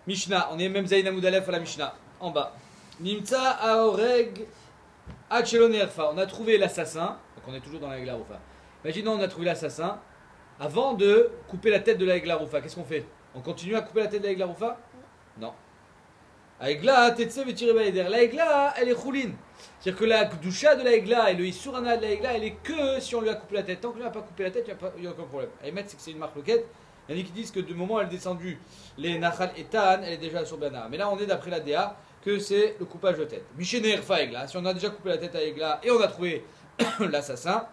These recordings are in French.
Mishnah, on est même Zayin Amoud Aleph à la Mishnah, en bas. Nimtza Aoreg Achelon Erfa. On a trouvé l'assassin, donc on est toujours dans la Egla Roufa. Imaginons, on a trouvé l'assassin. Avant de couper la tête de la Egla Roufa, qu'est-ce qu'on fait? On continue à couper la tête de la Egla Roufa? Non. Aegla, Tetse Vetiré Baeder. La Egla, elle est choulin. C'est-à-dire que la doucha de la Egla et le Isurana de la Egla, elle est que si on lui a coupé la tête. Tant qu'on lui a pas coupé la tête, il n'y a aucun problème. Ahmed, c'est que c'est une marque loquette. Il y en a qui disent que du moment où elle est descendue, les Nachal et Tan, elle est déjà sur Bana. Mais là, on est d'après la DA que c'est le coupage de tête. Michener Erfa Egla. Si on a déjà coupé la tête à Egla et on a trouvé l'assassin,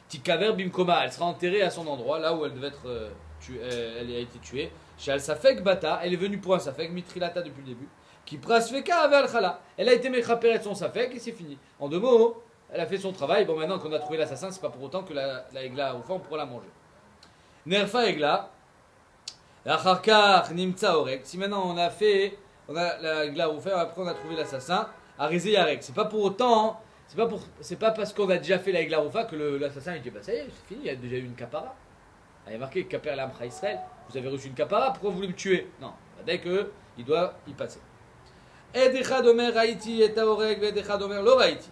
Tikaver Bimkoma, elle sera enterrée à son endroit, là où elle devait être elle a été tuée. Chez Al Safek Bata, elle est venue pour un Safek, Mitrilata depuis le début. Qui prasfeka avec Al Khala. Elle a été mechaperet de son Safek et c'est fini. En deux mots, elle a fait son travail. Bon, maintenant qu'on a trouvé l'assassin, c'est pas pour autant que la Egla, au fond, on pourra la manger. Nerfa Egla, la Charkar Nimtsa Orek. Si maintenant on a la Egla au fer, après on a trouvé l'assassin, Arizé Yarek. C'est pas pour autant, c'est pas parce qu'on a déjà fait la Egla Roufa que l'assassin il dit bah ça y est, c'est fini, il y a déjà eu une kapara. Il y a marqué Kaper l'Amcha Israël, vous avez reçu une kapara, pourquoi vous voulez me tuer? Non, dès que il doit y passer. Edecha domer Haïti et Taorek, Edecha domer Loraïti.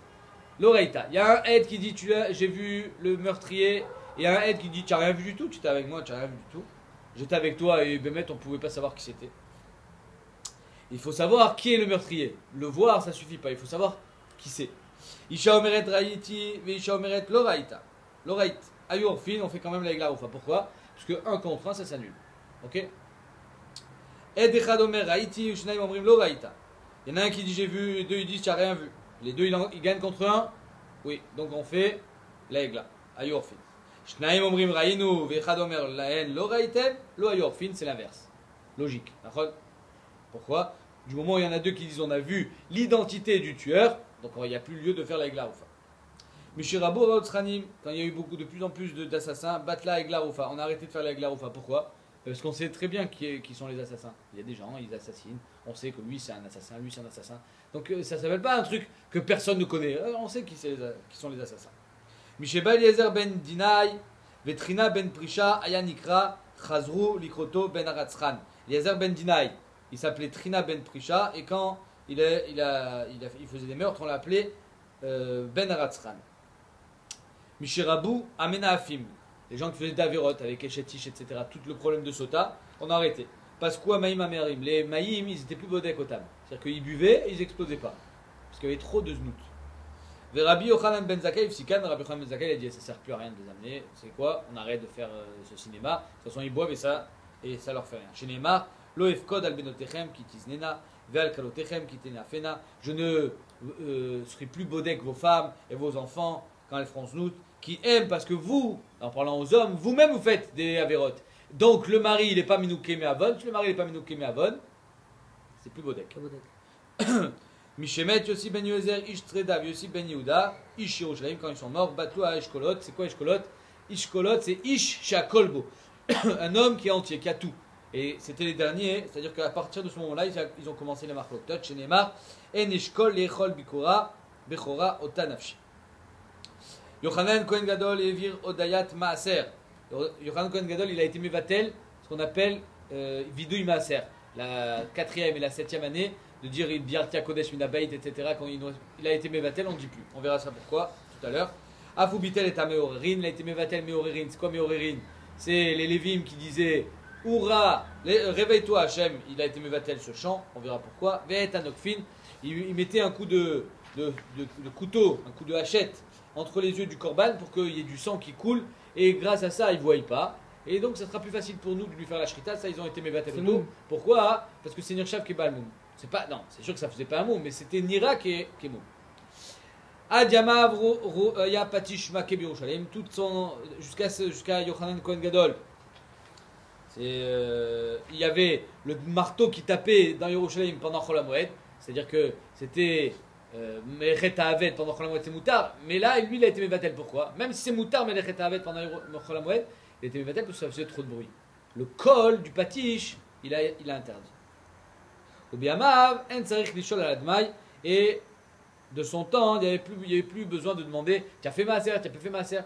Loraïta. Il y a un aide qui dit j'ai vu le meurtrier, et un aide qui dit tu n'as rien vu du tout, tu étais avec moi, tu n'as rien vu du tout. J'étais avec toi et Bémet, on ne pouvait pas savoir qui c'était. Il faut savoir qui est le meurtrier. Le voir, ça suffit pas, il faut savoir qui c'est. Isha omeret Raïti, Isha omeret Loraïta. Loraït. Ayourfin, on fait quand même la Egla Roufa. Pourquoi? Parce que 1 contre 1, ça s'annule. Ok? Edecha domer Raïti, Ushnaim omrim Loraïta. Il y en a un qui dit j'ai vu, les deux ils disent tu n'as rien vu. Les deux ils gagnent contre un. Oui, donc on fait la Egla. Ayourfin. Shnaim omrim Raïnu, Vechad omer Laen Loraïten, Lo Ayourfin, c'est l'inverse. Logique. Pourquoi? Du moment où il y en a deux qui disent on a vu l'identité du tueur, donc il n'y a plus lieu de faire la Egla Roufa. Mishirabo Raotsranim, quand il y a eu de plus en plus d'assassins, Batla Egla Roufa. On a arrêté de faire la Egla Roufa. Pourquoi? Parce qu'on sait très bien qui sont les assassins. Il y a des gens, ils assassinent. On sait que lui c'est un assassin, lui c'est un assassin. Donc ça ne s'appelle pas un truc que personne ne connaît. On sait qui sont les assassins. Misheba Eliezer ben Dinai, Vetrina ben Prisha, Ayanikra, Chazru, Likroto ben Aratzran. Eliezer ben Dinai, il s'appelait Trina ben Prisha et quand il faisait des meurtres, on l'appelait Ben Aratzran. Mishirabou Amena Afim. Les gens qui faisaient d'Averot avec Eshetish, etc. Tout le problème de Sota, on a arrêté. Parce quoi Maïm Amerim? Les Maïm, ils étaient plus bodek au tam. C'est-à-dire qu'ils buvaient et ils n'explosaient pas. Parce qu'il y avait trop de znout. Rabbi Yochanan ben Zakkai, Sikan, Rabbi Yochanan ben Zakkai, il a dit ça ne sert plus à rien de les amener. C'est quoi? On arrête de faire ce cinéma. De toute façon, ils boivent et ça leur fait rien. Chez Neymar, Loefkod al benotechem qui tiznena, veal kalotechem qui tenafena. Je ne serai plus bodek vos femmes et vos enfants quand elles feront znout, qui aiment parce que vous, en parlant aux hommes, vous-même vous faites des avérotes. Donc le mari il n'est pas minouké mais avon, le mari il n'est pas minouké mais avon, c'est plus bodek. Mishemet Yossi ben Yozer, Ish Tredav, Yossi ben Yehuda, Ish Yerushalayim quand ils sont morts, Batou à Eshkolot. C'est quoi Eshkolot? Ishkolot c'est Ish Shakolbo, un homme qui est entier, qui a tout. Et c'était les derniers, c'est-à-dire qu'à partir de ce moment-là, ils ont commencé les marques Tot, chez Neymar, En Eshkol Lechol Bikora, Bechora Otanafshi. Yochanan Kohen Gadol Evir Odayat Maaser. Yochanan Kohen Gadol, il a été Mevatel, ce qu'on appelle Vidouy Maaser, la 4e et la 7e année, de dire Biartia Kodesh Minabait, etc. Quand il a été Mevatel, on ne dit plus. On verra ça pourquoi tout à l'heure. Afubitel est à Meorerin, il a été Mevatel Meorerin. C'est quoi Meorerin? C'est les Lévim qui disaient Oura, réveille-toi Hachem. Il a été Mevatel ce chant, on verra pourquoi. Ve'et Anokfin, il mettait un coup de couteau, un coup de hachette entre les yeux du korban pour qu'il y ait du sang qui coule et grâce à ça il ne voit pas et donc ça sera plus facile pour nous de lui faire la shrita. Ça ils ont été mévatel auto. Pourquoi? Parce que c'est Nirchav qui est balmoum. C'est pas, non, c'est sûr que ça faisait pas un mot mais c'était Nira qui est moum. Adiamav ya patish make birushalayim tout son jusqu'à Yochanan Kohen Gadol. Il y avait le marteau qui tapait dans Yerushalayim pendant Chol HaMoed, c'est-à-dire que c'était Mechet Haavet pendant Chol HaMoed c'est moutar, mais là lui il a été mévatel. Pourquoi? Même si c'est moutar mais Mechet Haavet pendant Chol HaMoed, il a été mévatel parce que ça faisait trop de bruit. Le col du patish, il a interdit. Au Biamav, En Sarich Lishol Aladmai, et de son temps, il n'y avait plus besoin de demander tu as fait maaser, tu as pas fait maaser.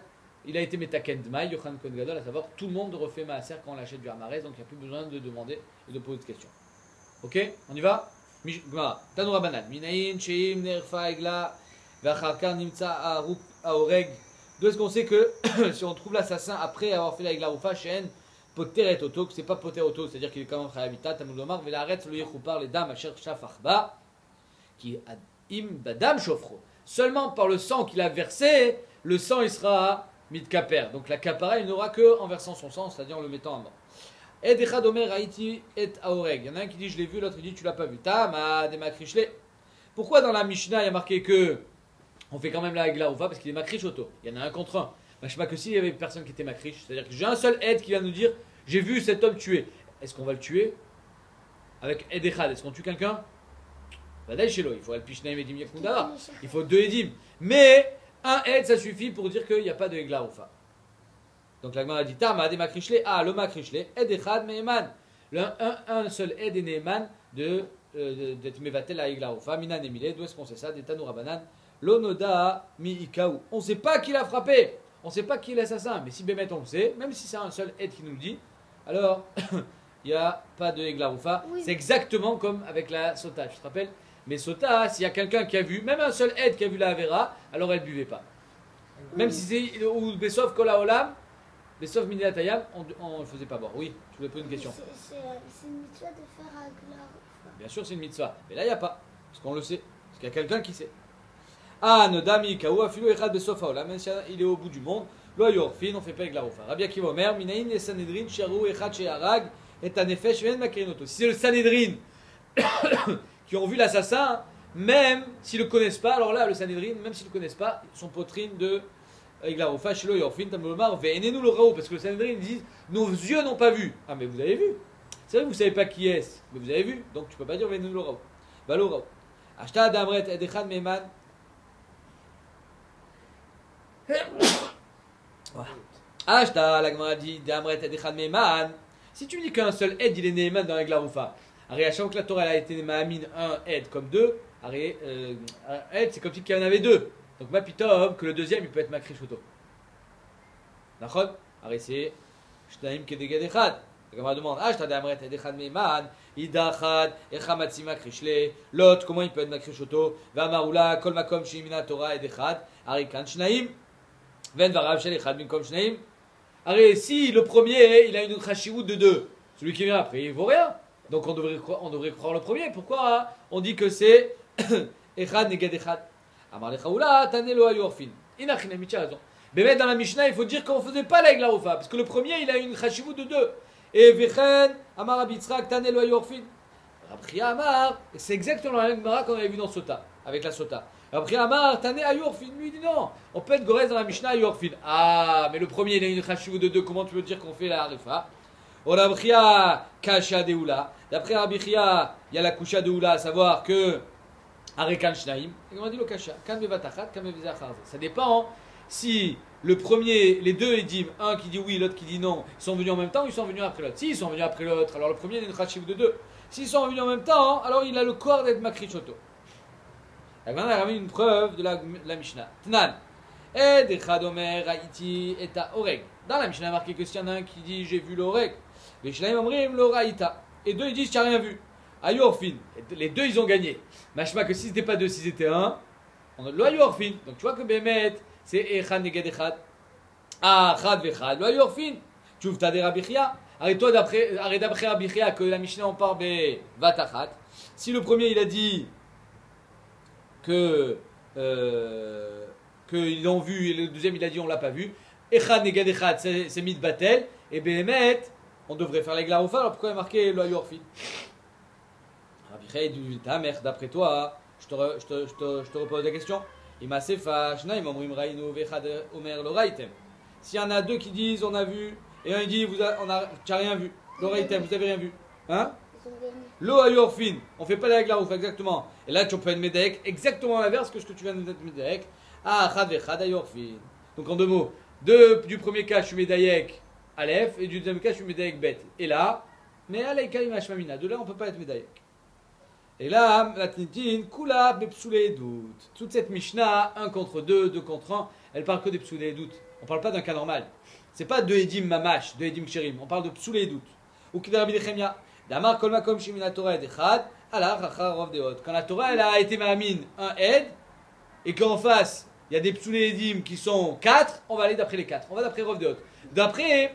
Il a été metaken d'maï, Yochanan Kohen Gadol, à savoir tout le monde refait maaser quand on l'achète du Hamarez, donc il n'y a plus besoin de demander et de poser de questions. Ok, on y va. Gemara. Tanoura banan. Minayin, sheim, nerfa, egla, vacharkar, nimtsa, aoreg. D'où est-ce qu'on sait que si on trouve l'assassin après avoir fait la egla roufa, shen, poter et auto, que c'est pas poter auto, c'est-à-dire qu'il est quand même chayavitat, tamoudomar, velarets, le yechoupar, les dames, asher, shafachba, qui im badam shofro. Seulement par le sang qu'il a versé, le sang il sera mitkaper. Donc la kapara, il n'aura que en versant son sang, c'est-à-dire en le mettant à mort. Et Echad Omer Haïti et Aoreg. Il y en a un qui dit je l'ai vu, l'autre dit tu l'as pas vu. Tama de Makrishle. Pourquoi dans la Mishnah il y a marqué que on fait quand même la Hagla Oufa parce qu'il est Makrish Auto. Il y en a un contre un. Je sais pas que s'il y avait personne qui était Makrish, c'est-à-dire que j'ai un seul aide qui vient nous dire j'ai vu cet homme tuer. Est-ce qu'on va le tuer avec Ed Echad? Est-ce qu'on tue quelqu'un? Badaï Shelo, il faut Al-Pishnaim Edim Yakundara. Il faut deux Edim. Mais un aide ça suffit pour dire qu'il n'y a pas de Hagla Oufa. Donc la Gemara dit Tama de Makrishle, le Makrishle, Ed Echad Me'eman. Un seul Ed et Ne'eman d'être Mevatel à Igla Oufa, Minan Emile, d'où est-ce qu'on sait ça? Des Tanoura Banan, Lonoda Mi Ikaou. On ne sait pas qui l'a frappé, on ne sait pas qui est l'assassin, mais si Bémet on le sait, même si c'est un seul Ed qui nous le dit, alors il n'y a pas de Igla Oufa. Oui. C'est exactement comme avec la Sota, tu te rappelles? Mais Sota, s'il y a quelqu'un qui a vu, même un seul Ed qui a vu la Avera, alors elle ne buvait pas. Oui. Même si c'est, ou Besov Kola Olam, mais sauf Mini Atayam, on ne le faisait pas boire. Oui, je voulais poser une question. C'est une mitzvah de faire Hagla Oufa. Bien sûr, c'est une mitzvah. Mais là, il n'y a pas. Parce qu'on le sait. Parce qu'il y a quelqu'un qui sait. Ah, Nodami, Kaou, Afilo, Echad, Besofa, Ola. Même s'il est au bout du monde, Lo Yorfin, on ne fait pas Hagla Oufa. Rabbi Akiva Omer, Minaïn, et Sanhedrin, Sharou, Echad, Sheharag, et Tanefesh, Ven Makrinoto. Si c'est le Sanhedrin qui ont vu l'assassin, même s'ils ne le connaissent pas, alors là, le Sanhedrin, même s'ils ne le connaissent pas, ils sont potrines de. Parce que le Sanhedrin dit nos yeux n'ont pas vu. Ah mais vous avez vu. C'est vrai que vous ne savez pas qui est-ce, mais vous avez vu. Donc tu ne peux pas dire Venenu le Raou. Balo Raou. Ashta Damret Edechad Meman. Ashta, la Gemara dit Damret Edechad Meman. Si tu me dis qu'un seul aide il est Neeman dans la Glaroufa, à chaque fois que la Torah a été Mahamin un aide comme deux, un aide c'est comme si il y en avait deux. Donc ma pitom que le deuxième il peut être Makrish Auto. D'accord? Alors c'est Shtaim Kedeged Echad. La Gemara demande ah Shta Damret Edechad Meiman Idachad Echamatzi Makrishle. L'autre comment il peut être Makrish Auto? Vamaroula Kol Makom Shimina Torah Edechad Arikan Shnaim Ven Varav Shel Echad Minkom Shnaim. Alors si le premier il a une Khashivut de deux, celui qui vient après il vaut rien. Donc on devrait croire le premier. Pourquoi on dit que c'est Echad Neged Echad? Amar lechaoula, tanelo ayorfin. Inachina, Micha a raison. Mais dans la Mishnah, il faut dire qu'on ne faisait pas la Hagla Oufa, parce que le premier, il a une chashivut de deux. Et Vechen, Amar Abitzrak, tanelo ayorfin. Rabchia Amar, c'est exactement la même Gemara qu'on avait vu dans Sota, avec la Sota. Rabchia Amar, tane ayorfin. Lui dit non, on peut être gorez dans la Mishnah ayorfin. Ah, mais le premier, il a une chashivut de deux, comment tu veux dire qu'on fait la Harifa? Rabchia, kasha deoula. D'après Rabchia, il y a la kusha deoula, à savoir que. Arekan Shnaim, et on a dit le Kasha, Kan Bevatachat, Kan Bevezachar. Ça dépend si le premier, les deux édim, un qui dit oui, l'autre qui dit non, ils sont venus en même temps ou ils sont venus après l'autre. S'ils sont venus après l'autre, alors le premier il a une chachiv de deux. S'ils sont venus en même temps, alors il a le corps d'être Makrichoto. La Gemara a ramené une preuve de la Mishnah. Tnan, Ed Echad Omer Haïti et Oreg. Dans la Mishnah, il a marqué que s'il y en a un qui dit j'ai vu l'Oreg, les Shnaim Omrim l'Oraïta. Et deux ils disent tu n'as rien vu. Ayorfin, les deux ils ont gagné. Machma que si c'était pas deux, si c'était un, on a le Ayorfin. Donc tu vois que Bémet, c'est Echad Neged Echad. Ah, Chad Vechad, le Ayorfin. Tu ouvres ta de Rabichia. Arrête-toi d'après Rabichia que la Mishnah en parle de Vatachat. Si le premier il a dit que qu'ils l'ont vu et le deuxième il a dit on l'a pas vu, Echad Neged Echad c'est Mitbatel et Bémet, on devrait faire les Glaroufa. Alors pourquoi il a marqué le Ayorfin? D'après toi, je te repose la question. S'il y en a deux qui disent on a vu, et un il dit tu n'as rien vu, l'oreillem, vous n'avez rien vu. Hein? Lo ayorfin, on ne fait pas la glarouf, exactement. Et là tu peux être médaek, exactement l'inverse que ce que tu viens de mettre médaek. Ah, chad vechad ayorfin. Donc en deux mots, du premier cas je suis médaek Aleph, et du deuxième cas je suis médaek Bet. Et là, mais alaïka imashmamina, de là on ne peut pas être médaek. Et là, la Tnitin, Kula, Bepsoulé, doute. Toute cette Mishnah, 1 contre 2, 2 contre 1, elle parle que des Psoulé et doute. On ne parle pas d'un cas normal. C'est pas deux Edim Mamash, deux Edim Ksherim. On parle de Psoulé et doute. Ou Kida Rabbi Nechemia, Damar kol makom shemina Torah ed echad, alach achar rov deot. Quand la Torah elle a été mamine un ed, et qu'en face il y a des psoulé edim qui sont 4, on va aller d'après les 4. On va d'après rov deot. D'après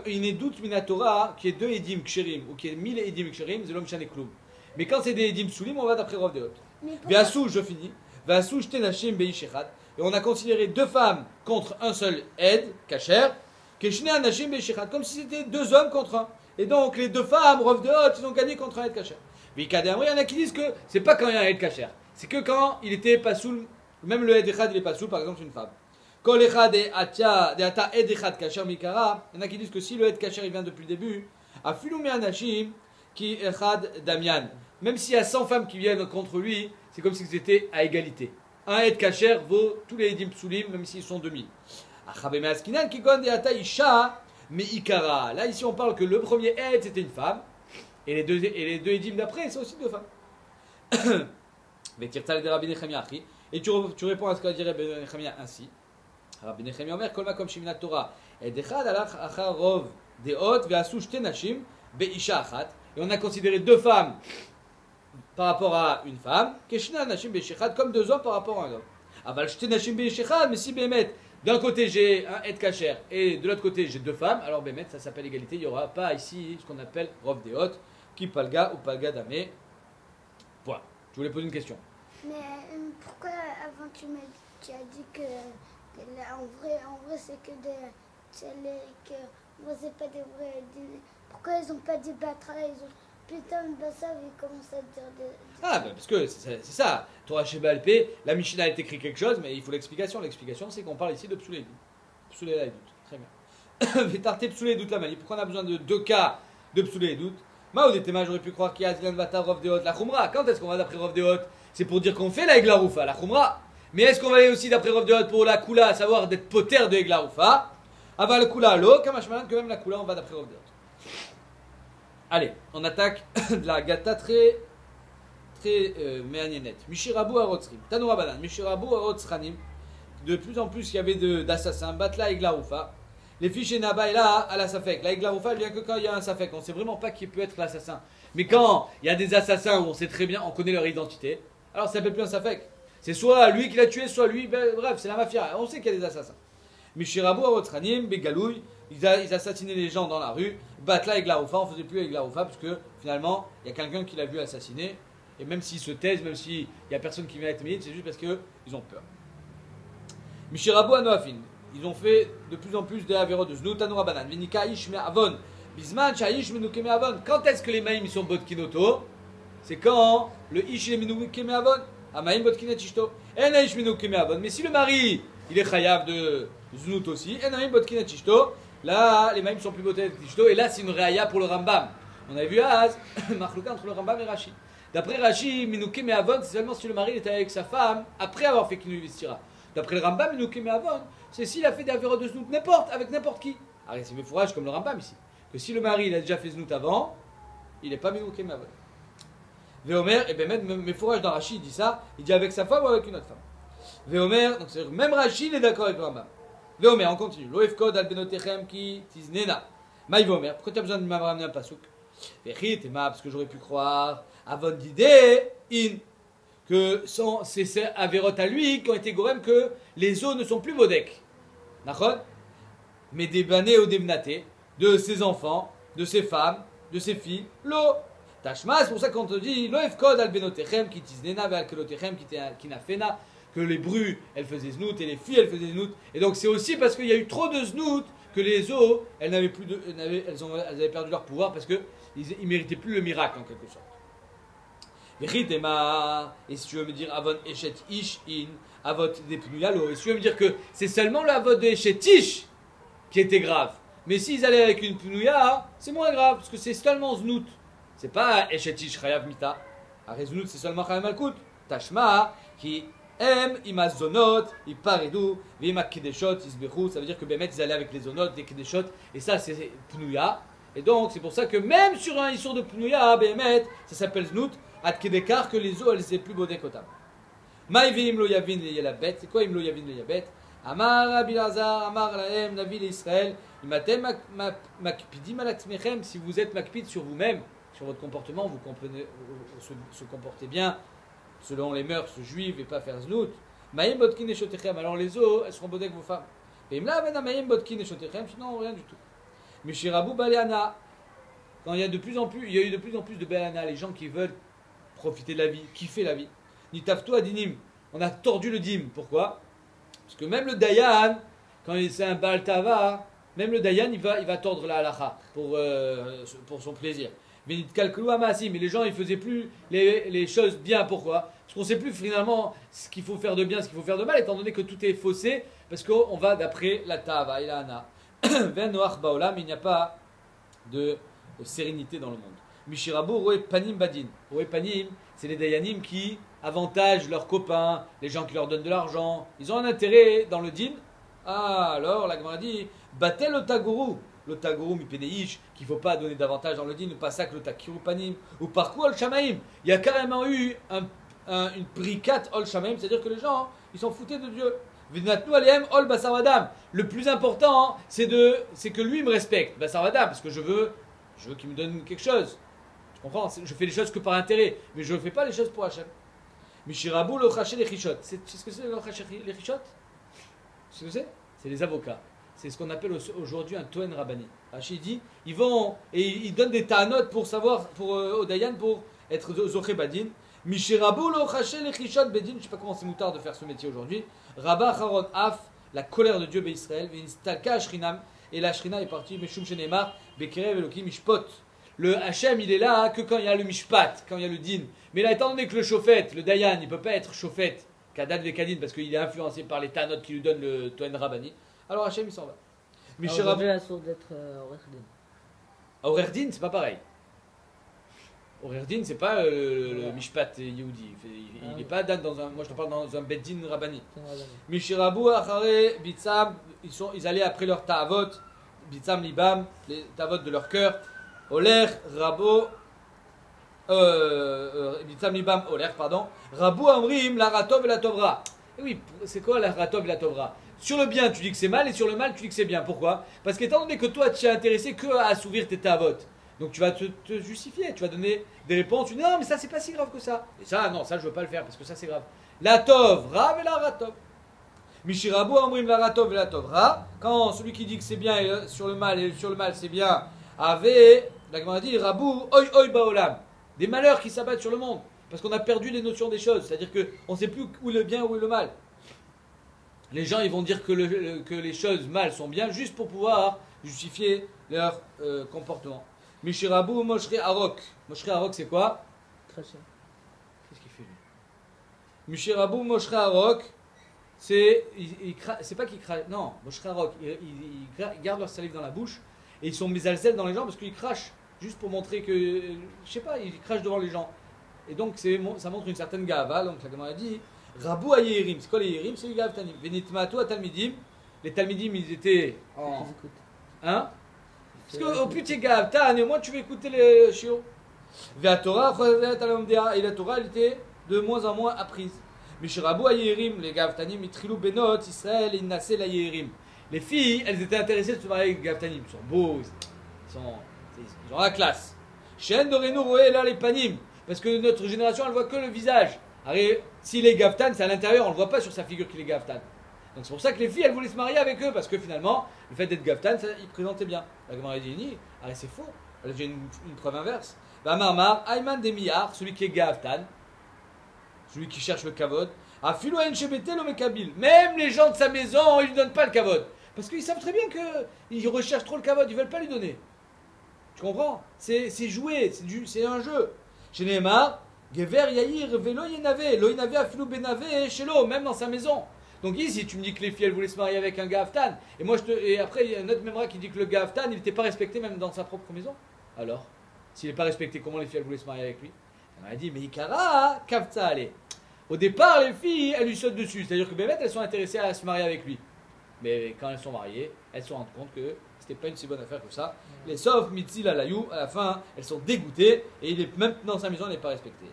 il n'est doute mina Torah qui est 2 edim ksherim ou qui est 1000 edim ksherim, zelom shane kloum. Mais quand c'est des edim psoulim, on va d'après rov deot. Ve'asou, je finis. Ve'asou shte nashim beish echad. Et on a considéré 2 femmes contre un seul ed, kasher, comme si c'était 2 hommes contre un. Et donc les 2 femmes, rov de hot, ils ont gagné contre un ed kasher. Mais il y en a qui disent que c'est pas quand il y a un ed kasher, c'est que quand il était pas soul, même le ed echad il est pas soul, par exemple c'est une femme. Kol echad de ata ed echad kasher mikara, il y en a qui disent que si le ed kasher il vient depuis le début, a filou anashim ki echad damian. Même s'il y a 100 femmes qui viennent contre lui, c'est comme si c'était à égalité. Un ed kasher vaut tous les edim psulim, même s'ils sont 2000. Là, ici, on parle que le premier ed c'était une femme, et les deux edim d'après, c'est aussi 2 femmes. Et tu réponds à ce qu'a dit Rabbi Nechemia ainsi. Rabbi Nechemia Omer, Kol makom shemina Torah, ed echad alach achar rov deot ve'asu shte nashim be'isha achat. Et on a considéré 2 femmes par rapport à une femme, keshna nashim be'isha achat, comme 2 hommes par rapport à un homme. Aval shte nashim be'isha achat, mais si be'emet, d'un côté j'ai un ed kasher et de l'autre côté j'ai 2 femmes, alors be'emet ça s'appelle égalité, il n'y aura pas ici ce qu'on appelle rov deot, qui palga ou palga damé. Point. Je voulais poser une question. Mais pourquoi avant tu as dit que là, en vrai c'est que que moi c'est pas des vrais. Pourquoi ils ont pas dit batra, ils ont putain de bassav, ils commencent à dire Ah ben parce que c'est ça. Torah Sheba LP, la Mishnah elle écrit quelque chose, mais il faut l'explication. L'explication c'est qu'on parle ici de psoulé. Psoulé la doute. Très bien. Vétarté psoulé doute la manie. Pourquoi on a besoin de 2 cas de psoulé doute? Maoudetema, j'aurais pu croire qu'il y a Zlan Vata Rov Deot, la Khumra. Quand est-ce qu'on va d'après Rov Deot? C'est pour dire qu'on fait la Eglaroufa, la Khumra. Mais est-ce qu'on va aller aussi d'après Rov Deot pour la Kula, à savoir d'être poter de Eglaroufa? Aval Kula lo, Kamashman, que même la Kula, on va d'après Rov Deot. Allez, on attaque de la Gata très méaniennette. Mishirabu Arotzrim. Tanoura Banan. Mishirabu Arotzranim. De plus en plus, il y avait d'assassins. Batla Eglaroufa. Les fiches Naba est là à la Safek. La Eglaroufa, elle vient que quand il y a un Safek. On ne sait vraiment pas qui peut être l'assassin. Mais quand il y a des assassins où on sait très bien, on connaît leur identité, alors ça ne s'appelle plus un Safek. C'est soit lui qui l'a tué, soit lui, bref, c'est la mafia. On sait qu'il y a des assassins. Mishirabu Arotzranim, Begalouy. Ils assassinaient les gens dans la rue. Batla Eglaroufa, on ne faisait plus Eglaroufa parce que finalement, il y a quelqu'un qui l'a vu assassiner. Et même s'ils se taisent, même s'il n'y a personne qui vient être milite, c'est juste parce qu'ils ont peur. Mishirabu Anoafin. Ils ont fait de plus en plus des avéros de Znout Anoura Banan. Vinika Ish Me Avon. Bisman Shaish Menuke Me Avon. Quand est-ce que les Maïm sont Botkinoto? C'est quand le Ish est Menuke Me Avon. Amaïm Botkinet Ishto. En Ish Menuke Me Avon. Mais si le mari, il est chayav de Znout aussi. En Amaïm Botkinet Ishto. Là, les Maïm sont plus Botkinet Ishto. Et là, c'est une réaya pour le Rambam. On avait vu Az, Marlouka entre le Rambam et Rashi. D'après Rashi, Menuke Me Avon, c'est seulement si le mari était avec sa femme après avoir fait Kinu Vistira. D'après le Rambam, Menuke Me Avon, c'est s'il a fait des avéros de Znout avec n'importe qui. Alors c'est fourrage comme le Rambam ici. Que si le mari il a déjà fait Znout avant, il n'est pas Menuke Me Avon. Véomer, et bien même mes fourrages dans Rashi, il dit ça, il dit avec sa femme ou avec une autre femme. Véomer, donc c'est même Rashi il est d'accord avec le Rambam. Véomer, on continue. Loef kod al benotechem ki tiznena. Maï Véomer, pourquoi tu as besoin de m'amener un pasouk? Véchit, parce que j'aurais pu croire, avant d'idée, que c'est ces avérotes à lui qui ont été gorem que les eaux ne sont plus bodek. D'accord? Mais des banés ou des bnatés, de ses enfants, de ses femmes, de ses filles, l'eau. Tashma, c'est pour ça qu'on te dit, l'oef kod al benotechem qui tiznena ve al kelotechem qui nafena, que les brus elles faisaient znout et les filles elles faisaient znout. Et donc c'est aussi parce qu'il y a eu trop de znout que les eaux elles n'avaient plus elles avaient perdu leur pouvoir parce qu'ils ne méritaient plus le miracle en quelque sorte. Et si tu veux me dire Avon Eshet Ish in Avot des Pnuyalo, et si tu veux me dire que c'est seulement le Avot de Eshet Ish qui était grave, mais s'ils allaient avec une Pnuya, c'est moins grave, parce que c'est seulement Znout. C'est pas Eshet Ish Chayav Mita. Arrête Znout, c'est seulement Chayav Malkout. Tashma, qui aime Ima Zonot, Iparedou, Vima Kedeshot, Isbechou, ça veut dire que Bémet ils allaient avec les Zonot, les Kedeshot, et ça c'est Pnuya. Et donc c'est pour ça que même sur un Issour de Pnuya, Bémet, ça s'appelle Znout. At Kedekar que les eaux elles étaient plus bodékotam. Maïvi imlo yavin le yalabet. C'est quoi imlo yavin le yalabet? Amar Abilazar, Amar Lahem, Navi l'Israël. Imatem makpidim alatmechem. Si vous êtes makpid sur vous-même, sur votre comportement, vous comprenez, se comporter bien selon les mœurs juives et pas faire znout. Maïm botkin et shotechem, alors les eaux, elles seront bonnes avec vos femmes. Et là, maïm botkin et shotechem, sinon rien du tout. Mishirabu baleana, quand il y a eu de plus en plus de baleana, les gens qui veulent profiter de la vie, kiffer la vie. Nitaftu adinim, on a tordu le dim. Pourquoi? Parce que même le dayan, quand c'est un baal tava, même le dayan, il va tordre la halacha pour son plaisir. Mais les gens, ils faisaient plus les choses bien. Pourquoi? Parce qu'on ne sait plus finalement ce qu'il faut faire de bien, ce qu'il faut faire de mal, étant donné que tout est faussé, parce qu'on va d'après la tava et la hana. Il n'y a pas de sérénité dans le monde. Mishirabu roe panim badin. Roe panim, c'est les dayanim qui avantagent leurs copains, les gens qui leur donnent de l'argent. Ils ont un intérêt dans le din. Ah, alors la Gemara dit batel otaguru. L'otaguru mipeneish, qu'il ne faut pas donner davantage dans le din, ou pas ça que l'otakiru panim, ou par quoi ol shamaim. Il y a carrément eu une prikat ol shamaim, c'est-à-dire que les gens, ils s'en foutaient de Dieu. V'natnu alehem ol basarvadam. Le plus important, c'est que lui me respecte, basarvadam, parce que je veux qu'il me donne quelque chose. Tu comprends? Je fais les choses que par intérêt, mais je ne fais pas les choses pour Hachem. Mishirabu lo chaché les chichot. Tu sais ce que c'est lo chaché les chichot? Tu sais ce que c'est? C'est les avocats. C'est ce qu'on appelle aujourd'hui un Toen Rabbani. Rachid dit, ils vont et ils donnent des ta'anot pour savoir, au Dayan, pour être Zoché Badin. Mishirabu lo chaché les chichot bedin. Je ne sais pas comment c'est moutard de faire ce métier aujourd'hui. Rabba Haron Af, la colère de Dieu Israël. Vinistalka Ashrinam. Et la Shrina est partie. Meshum Shenemar, Bekerev Elokim Mishpot. Le Hachem, il est là que quand il y a le Mishpat, quand il y a le Din. Mais là, étant donné que le Shofet, le Dayan, il ne peut pas être Shofet, Kadad Vekadin, parce qu'il est influencé par les ta'anot qui lui donnent le Toen Rabbani. Alors Hachem il s'en va. Aujourd'hui la source d'être Orerdin. Orerdin c'est pas pareil. Orerdin c'est pas le Mishpat Yehudi. Il n'est pas dans un. Moi je te parle dans un Beddin Rabbani. Mishirabu Achare Bitsam, ils allaient après leur ta'avot, Bitsam Libam, les ta'avot de leur cœur. Oler Rabo. Bitsam Libam Oler, pardon. Rabu Amrim la Ratov et la Tovra. Et oui, c'est quoi la Ratov et la Tovra? Sur le bien, tu dis que c'est mal, et sur le mal, tu dis que c'est bien. Pourquoi? Parce qu'étant donné que toi, tu es intéressé que à assouvir tes tavotes, donc tu vas te justifier, tu vas donner des réponses, tu dis non, mais ça, c'est pas si grave que ça. Et ça, non, ça, je veux pas le faire, parce que ça, c'est grave. La tov, rav et la ratov. Mishirabu amrim la ratov et la tov. Ra, quand celui qui dit que c'est bien et sur le mal c'est bien, avait, la Gemara dit, rabu, oi oi baolam. Des malheurs qui s'abattent sur le monde, parce qu'on a perdu les notions des choses, c'est-à-dire qu'on ne sait plus où est le bien, où est le mal. Les gens ils vont dire que les choses mal sont bien juste pour pouvoir justifier leur comportement. Mishirabu Moshre Arok. Moshre Arok c'est quoi? Très cher. Qu'est-ce qu'il fait lui? Mishirabu Moshre Arok, c'est pas qu'il crache. Non, Moshre Arok, ils gardent leur salive dans la bouche et ils sont mis à dans les gens parce qu'ils crachent juste pour montrer que, je sais pas, ils crachent devant les gens. Et donc ça montre une certaine gava. Donc la Gemara dit. Rabou Ayerim, c'est quoi les Yerim? C'est les Gavtanim. Venitmato à Talmidim. Les Talmidim, ils étaient en. Hein? Parce qu'au plus tu es Gavtan, et au moins tu veux écouter les chiots. Vea Torah, et la Torah, elle était de moins en moins apprise. Mishrabu Ayerim, les Gavtanim, Mitrilou Benot, Israël, Innase la Yerim. Les filles, elles étaient intéressées de se marier avec les Gavtanim. Ils sont beaux, ils ont la classe. Shen Dorenu Roé, là les Panim. Parce que notre génération, elle voit que le visage. Allez, s'il est gaftan, c'est à l'intérieur, on ne le voit pas sur sa figure qu'il est gaftan. Donc c'est pour ça que les filles, elles voulaient se marier avec eux, parce que finalement, le fait d'être gaftan, ça, il présentait bien. La Gemara dit, allez, c'est faux. J'ai une preuve inverse. Marmar, Ayman Demiyar, celui qui est gaftan, celui qui cherche le kavod, a Filoen Shebete le Mekabil. Même les gens de sa maison, ils ne lui donnent pas le kavod. Parce qu'ils savent très bien qu'ils recherchent trop le kavod, ils ne veulent pas lui donner. Tu comprends? C'est joué, c'est un jeu. Chez Neymar, Gever Yair Velo Yenave, Lo Yenave Afilou Benave Shelo, même dans sa maison. Donc ici, tu me dis que les filles elles voulaient se marier avec un gaftan, et après il y a un autre memra qui dit que le gaftan il n'était pas respecté même dans sa propre maison. Alors, s'il n'est pas respecté, comment les filles elles voulaient se marier avec lui? On a dit mais Ikara, Kavta, allez. Au départ, les filles elles lui sautent dessus, c'est-à-dire que Bémet elles sont intéressées à se marier avec lui. Mais quand elles sont mariées, elles se rendent compte que c'était pas une si bonne affaire que ça. Les sauf Mitzi la Layou, à la fin, elles sont dégoûtées et il est même dans sa maison, elle n'est pas respectée.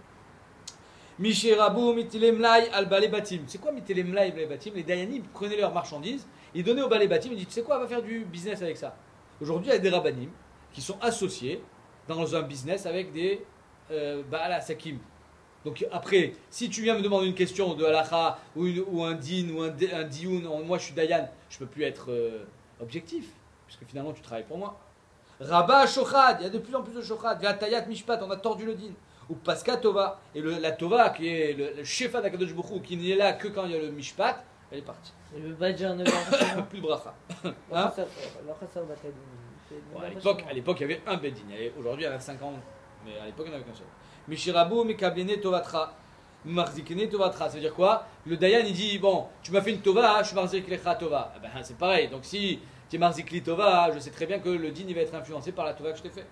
Misherabu mitilemlai al balé batim. C'est quoi mitilemlai al balé batim? Les Dayanim prenaient leurs marchandises, ils donnaient au balé batim, ils disaient tu sais quoi, on va faire du business avec ça. Aujourd'hui, il y a des rabbanim qui sont associés dans un business avec des Baal Asakim. Donc après, si tu viens me demander une question de halakha ou un din ou un dioun, moi je suis dayan, je peux plus être objectif, puisque finalement tu travailles pour moi. Rabba shochad, il y a de plus en plus de shochad. Vatayat mishpat, on a tordu le din. Ou paska tova, et la tova qui est le shefa d'Akadosh Baruch Hu, qui n'est là que quand il y a le mishpat, elle est partie. Il ne veut pas dire 9 ans. Plus de bracha. Hein? Bon, à l'époque, il y avait un bedin. Aujourd'hui, il y en a 50, mais à l'époque, il n'y en avait qu'un seul. Mishirabu mikablene tovatra. Marzikene tovatra. Ça veut dire quoi? Le dayan, il dit bon, tu m'as fait une tova, je suis marzik lecha tova. Eh ben, c'est pareil. Donc si tu es marzik li tova, je sais très bien que le din il va être influencé par la tova que je t'ai fait.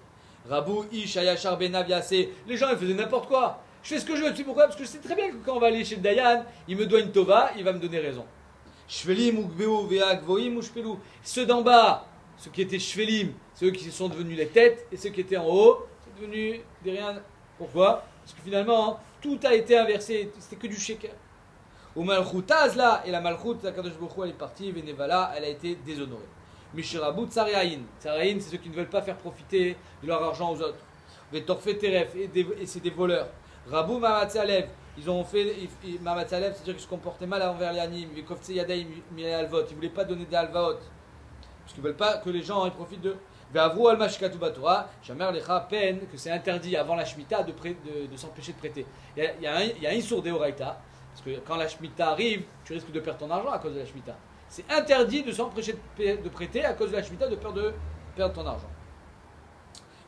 Rabou ish ayashar benav yaseh. Les gens ils faisaient n'importe quoi. Je fais ce que je veux. Tu sais pourquoi? Parce que je sais très bien que quand on va aller chez le dayan, il me doit une tova, il va me donner raison. Shvelim ugveu vea gvoim ushpelu. Ceux d'en bas, ceux qui étaient shvelim, ceux qui sont devenus les têtes, et ceux qui étaient en haut, c'est devenu des rien. Pourquoi? Parce que finalement, tout a été inversé, c'était que du sheker. Au malchoutaz là, et la malchout, la Kadosh Baruch Hu, elle est partie, Venevala, elle a été déshonorée. Mishirabu tsariaïn. Tsariaïn, c'est ceux qui ne veulent pas faire profiter de leur argent aux autres. Vetorfe teref, et c'est des voleurs. Rabou Mamatzalev, ils ont fait Mamatzalev, c'est-à-dire qu'ils se comportaient mal envers les animes. Vekovtse yadaim, alvot, ils ne voulaient pas donner des alvaot. Parce qu'ils ne veulent pas que les gens profitent d'eux. Ve'avru al mashkatu batora, Shamer lecha peine que c'est interdit avant la Shemitah de s'empêcher de prêter. Il y a un Issour Deoraita, parce que quand la Shemitah arrive, tu risques de perdre ton argent à cause de la Shemitah. C'est interdit de s'empêcher de prêter à cause de la Shemitah, de peur de perdre ton argent.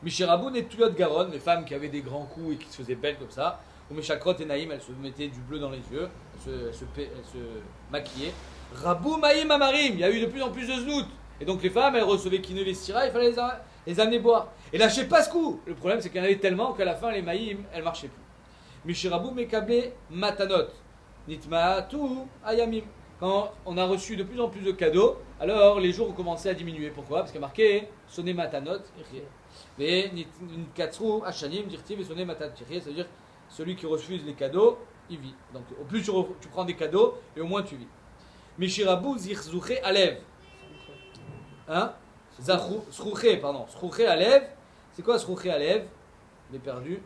Mishiraboun et Tuyot Garonne, les femmes qui avaient des grands coups et qui se faisaient belles comme ça, ou Meshakrot et Naïm, elles se mettaient du bleu dans les yeux, elles se maquillaient. Rabou Maïm Amarim, il y a eu de plus en plus de znout. Et donc les femmes, elles recevaient qui ne vestira, il fallait les amener boire. Et lâcher pas ce coup. Le problème, c'est qu'il y en avait tellement qu'à la fin, les Maïm, elles marchaient plus. Mishiraboun Mekable Matanot, Nitmaatu Ayamim. Quand on a reçu de plus en plus de cadeaux, alors les jours ont commencé à diminuer. Pourquoi? Parce qu'il y a marqué sonner matanot, mais nitkatsru ashanim dirtiv et sonner matanot, c'est-à-dire celui qui refuse les cadeaux, il vit. Donc au plus tu prends des cadeaux et au moins tu vis. Mishirabu zichzuche alev. Hein? Zrouche, pardon. Zrouche alev. C'est quoi zrouche alev? Il est perdu.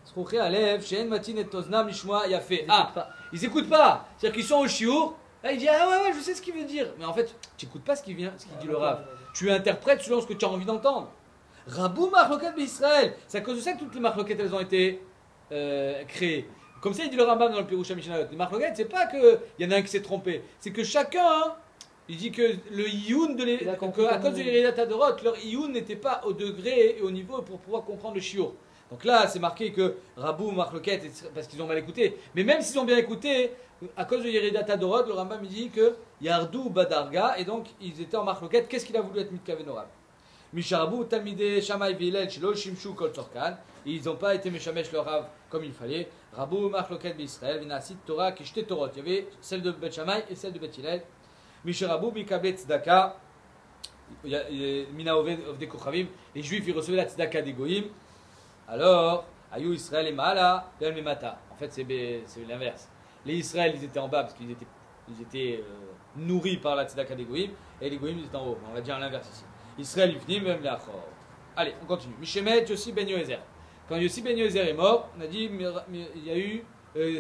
Zrouche alev, shen matin et tozna mishmoa yafé. Ah! Ils n'écoutent pas. C'est-à-dire qu'ils sont au chiour. Là, ils disent ah ouais, je sais ce qu'il veut dire. Mais en fait, tu n'écoutes pas ce qu'il dit le Rav. Tu interprètes selon ce que tu as envie d'entendre. Rabou marloket d'Israël. C'est à cause de ça que toutes les marloquettes elles ont été créées. Comme ça, il dit le Rambam dans le Piroucha Mishnayot. Les marloquettes, c'est pas qu'il y en a un qui s'est trompé. C'est que chacun, il dit que le ioun à cause de l'Iridat Dorot, leur ioun n'était pas au degré et au niveau pour pouvoir comprendre le chiour. Donc là, c'est marqué que Rabou Marloquet, parce qu'ils ont mal écouté. Mais même s'ils ont bien écouté, à cause de Yeridata Dorod, le Rambam il dit que Yardou Badarga, et donc ils étaient en Marloquet. Qu'est-ce qu'il a voulu être Mitkavenorab? Misharabou, Talmide, Shamaï, Vilel, Shilo, Shimshu, Kol Torkan. Ils n'ont pas été Meshamesh le Rav comme il fallait. Rabou Marloquet d'Israël, Vinasit Torah, Kishte Torot. Il y avait celle de Bet Shamaï et celle de Bet Hillel. Misharabou, Mikablet Tzedaka, Mina Ovde Kochavim. Les Juifs ils recevaient la Tzedaka des Goïm. Alors, Ayou Israël et Maala, Mata. En fait, c'est l'inverse. Les Israël, ils étaient en bas parce qu'ils étaient nourris par la Tzedaka des Goïm, et les Goïm, ils étaient en haut. On va dire l'inverse ici. Israël, ils venaient même là. Allez, on continue. Mishemet, Yossi Ben Yoézer. Quand Yossi Ben Yoézer est mort, on a dit il y a eu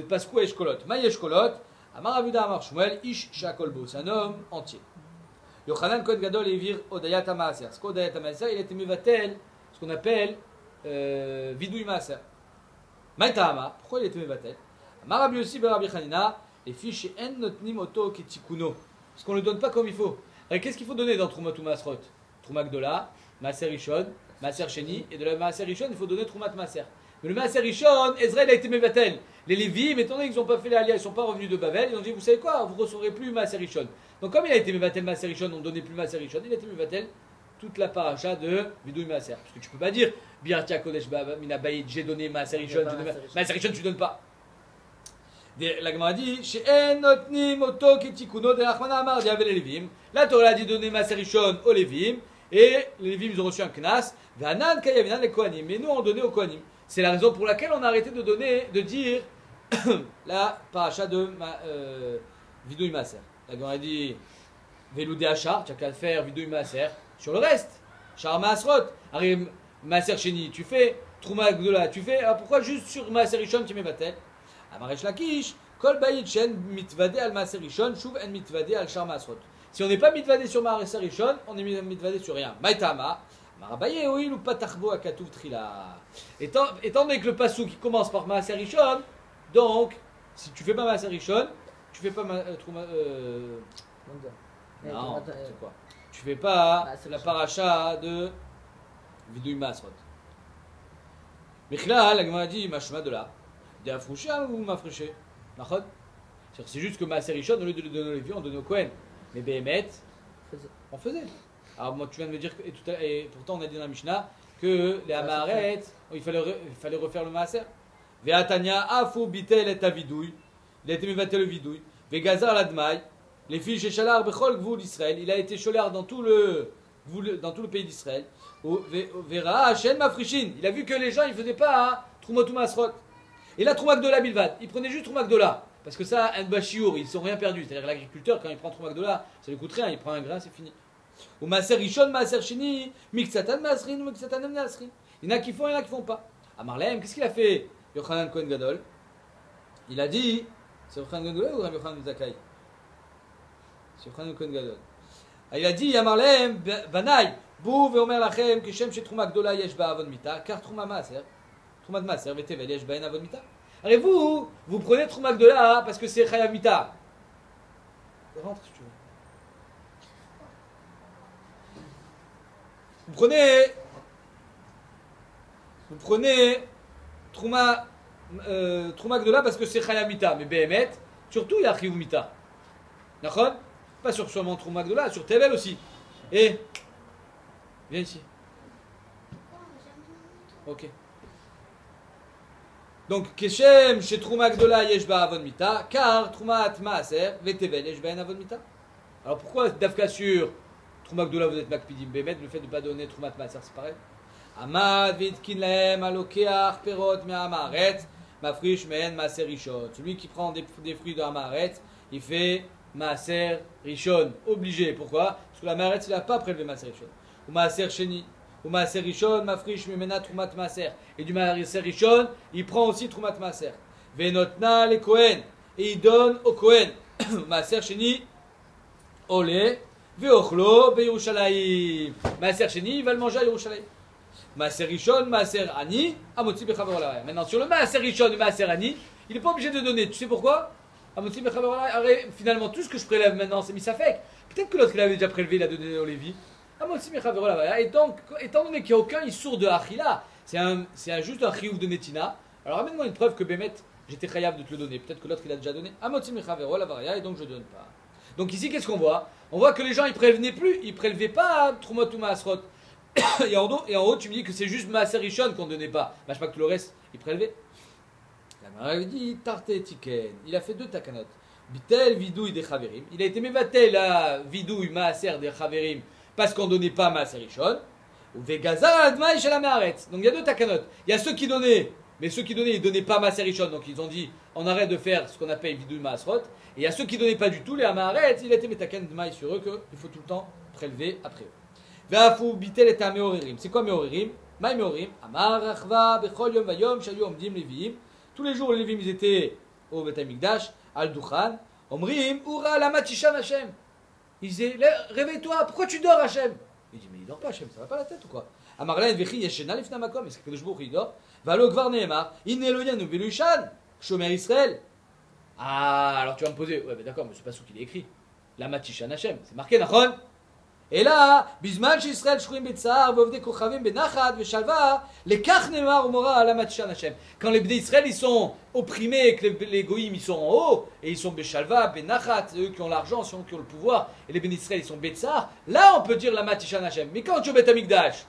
Paskou et Eshkolot. Ma Eshkolot, Amar Avuda Amar Shmuel, Ish Shakolbo. C'est un homme entier. Yochanan Kohen Gadol Evir Odayat HaMaaser. Ce qu'Odayat HaMaaser, il était Mevatel, ce qu'on appelle Vidouï Maaser. Maïtahama, pourquoi il était Mevatel? Marabi aussi, Barabi Chanina, les fiches en notnim oto kitikuno. Parce qu'on ne le donne pas comme il faut. Qu'est-ce qu'il faut donner dans Troumat ou Masrot? Troumat Gdola, Maaser Rishon, Maaser Sheni, et de la Maaser Rishon, il faut donner Troumat Maaser. Mais le Maaser Rishon, Ezraël a été Mevatel. Les Lévis, étant donné qu'ils n'ont pas fait les Aliyah, ils ne sont pas revenus de Babel, ils ont dit vous savez quoi, vous ne recevrez plus Maaser Rishon. Donc comme il a été Mevatel Maaser Rishon, on ne donnait plus Maaser Rishon, il a été Mevatel toute la paracha de Vidouï Maaser. Parce que tu ne peux pas dire Biartia Kodesh Mina Bayit, j'ai donné Maaser Rishon, Maaser Rishon, tu ne donnes pas. La Gemara dit She'en notnim oto ketikuno de Rachmana Amar Diavel Levim. La Torah a dit donner Maaser Rishon aux Lévim, et les Lévim ils ont reçu un knas. Vanan Kayavinan les Kohanim. Mais nous on donnait aux Kohanim. C'est la raison pour laquelle on a arrêté de dire la paracha de Vidouï Maaser. La Gemara dit Veloudé Achar, tu n'as qu'à faire Vidouï Maaser sur le reste. Char Maasrot. Maaser Sheni, tu fais. Trouma Gdola, tu fais. Alors pourquoi juste sur Maaser Rishon, tu mets Batel? Amaresh Lakish, Kol Bayit Shen mitvade al Maaser Rishon, Shuv en mitvade al Shar Maasrot. Si on n'est pas mitvade sur Maaser Rishon, on est mitvade sur rien. Maïtama, Marabaye, oui, ou Patachbo Akatuv Trila. Étant donné que le passou qui commence par Maaser Rishon, donc, si tu fais pas Maaser Rishon, tu fais pas Trouma. Non, c'est quoi? Tu fais pas la paracha de Vidouy Maasrot. Michla, la Gemara dit, Mashma de là. De Afroucha ou Mafreché? C'est juste que Maaser Rishon, au lieu de le donner aux Lévi, on donnait au Kohen. Mais Béhémet, on faisait. Alors moi, tu viens de me dire, et pourtant on a dit dans la Mishnah, que les Amaret, il fallait refaire le Maaser. Ve'atania afu bitel et avidouy. Il a été mevatel le vidouy. Ve'gazar l'admaï. Les filles chez Shalar bechol gvul d'Israël. Il a été cholar dans tout le pays d'Israël. Vera Hashem mafrishin. Il a vu que les gens ils faisaient pas Troumotou Masrot. Et là Troumak Dola Bilvad. Il prenait juste Troumak Dola. Parce que ça, un bachiour, ils ne sont rien perdus. C'est-à-dire l'agriculteur, quand il prend Troumak Dola, ça lui coûte rien. Il prend un grain, c'est fini. Ou Maaser Rishon, Maaser Sheni, Miksatan Masrin, Miksatan Masrin. Il y en a qui font, il y en a qui font pas. Amarlem, qu'est-ce qu'il a fait Yochanan Kohen Gadol? Il a dit, c'est Yochanan Kohen Gadol ou Yochanan Zakai? C'est Yochanan Kohen Gadol. Il a dit, Amarlem, Banaï, Bou veomer lachem, Kishem chez Troumak Dola yesh ba avon mita, car Trouma Maaser, Troumat Maaser, vetevel yesh ba en avon mita. Allez, vous prenez Troumak Dola parce que c'est Chayav Mita. Rentre si tu veux. Vous prenez Troumak Dola parce que c'est Chayav Mita. Mais Behemet, surtout il y a Chayav Mita. D'accord? Pas sur seulement Troumak Dola, sur Tevel aussi. Et viens ici. Ok. Donc, Keshem, chez Troumak Dola, Yeshba Avon Mita, car Troumat Maaser, Vetevel, Yeshba En Avon Mita. Alors pourquoi Dafka sur Troumak Dola, vous êtes Makpidim Bemet, le fait de ne pas donner Troumat Maaser, c'est pareil? Amad Vidkin Lahem, Alokeach, Perot, Me'amaret, Mafrish, Me'en, Maaser Rishon. Celui qui prend des fruits de Amaret, il fait Maaser Rishon. Obligé. Pourquoi? Parce que la Maaret, il n'a pas prélevé Maaser Rishon. Ou Maaser Sheni. Ou Maaser Rishon, Mafrish, Memena, Troumat Maaser. Et du Maaser Rishon, il prend aussi Troumat Maaser. Venotna le Kohen. Et il donne au Kohen. Maaser Sheni, Ole, Veochlo, Beyerushalayim. Maaser Sheni, il va le manger à Yerushalayim. Maaser Rishon, Maaser Ani, Amotzi Bechaver Olavaya. Maintenant, sur le Maaser Rishon et Maaser Ani, il n'est pas obligé de donner. Tu sais pourquoi? Amotzi Bechaver Olavaya. Finalement, tout ce que je prélève maintenant, c'est Misafek. Peut-être que l'autre, il avait déjà prélevé, il a donné au Lévi. Et donc, étant donné qu'il n'y a aucun issour de Achila, c'est juste un chiouf de Netina, alors amène-moi une preuve que Bémet, j'étais chayav de te le donner. Peut-être que l'autre il a déjà donné. Et donc je ne donne pas. Donc ici, qu'est-ce qu'on voit? On voit que les gens ils prélevaient plus, ils prélevaient pas Trumot ou Maasrot. Et en haut, tu me dis que c'est juste Maaser Rishon qu'on ne donnait pas. Bah, je sais pas que tout le reste, ils prélevaient. La Gemara dit Tarte Tiken. Il a fait deux takanot. Bitel vidouille des Chaverim. Il a été mévatel à vidouille Maaser des Chaverim. Parce qu'on ne donnait pas Maaser Rishon, ou Vegaza Admaï chez la Meharetz. Donc il y a deux takanot. Il y a ceux qui donnaient, mais ceux qui donnaient, ils ne donnaient pas Maaser Rishon. Donc ils ont dit, on arrête de faire ce qu'on appelle Vidouy Maasrot. Et il y a ceux qui ne donnaient pas du tout, les Amaharetz, il a été Metakan Dmaï sur eux, qu'il faut tout le temps prélever après eux. Ve'afu bitel et Meoririm. C'est quoi Meoririm? Maï Meoririm. Amar Rachva, Bechol Yom Vayom, Shayom Dim Leviim. Tous les jours, les Leviim, ils étaient au Bet Hamikdash, Al Duchan. Omrim, Ura Lamatishan Hashem. Il disait, réveille-toi, pourquoi tu dors Hachem? Il dit, mais il dort pas Hachem, ça va pas la tête ou quoi? Amarlen vechi yeshena lifna makom, est-ce que le jour il dort? Valo gvar nehemar, in eloyan ou velushan, shomer Israël. Ah, alors tu vas me poser, ouais, mais d'accord, mais c'est pas ce qu'il est écrit. La matishan Hachem, c'est marqué, nachon? Et là, bisman chez Israël, shrouim betzar, vovde kochavim benachat, veshalva, les kach nehemar umora la matishan Hachem. Quand les bnei Israël ils sont opprimés, que les goïms ils sont en haut, et ils sont beshalva, benachat, eux qui ont l'argent, ceux qui ont le pouvoir, et les bnei Israël ils sont betzar, là on peut dire la matishan Hachem. Mais quand tu es au Bet Hamikdash,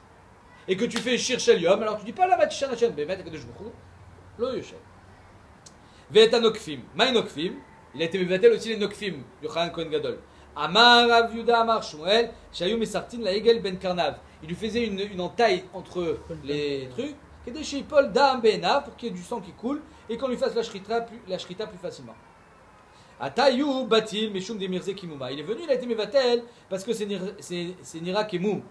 et que tu fais shir shel yom, alors tu dis pas la matishan Hachem, mais met akadosh baruch hu, lo yoshem. Ve'eta nokfim, maï nokfim, il a été mevatel aussi les nokfim, Yochanan Kohen Gadol. Amar Rav Yuda Amar Shmuel, Shayou Mesartin la Egel Ben Karnav. Il lui faisait une entaille entre les trucs, qui est des Sheipol Dam Benav, pour qu'il y ait du sang qui coule, et qu'on lui fasse la shrita plus facilement. Atayou Batil Meshum Demirze Kimuma. Il est venu, il a été mevatel, parce que c'est Nira Kemoum.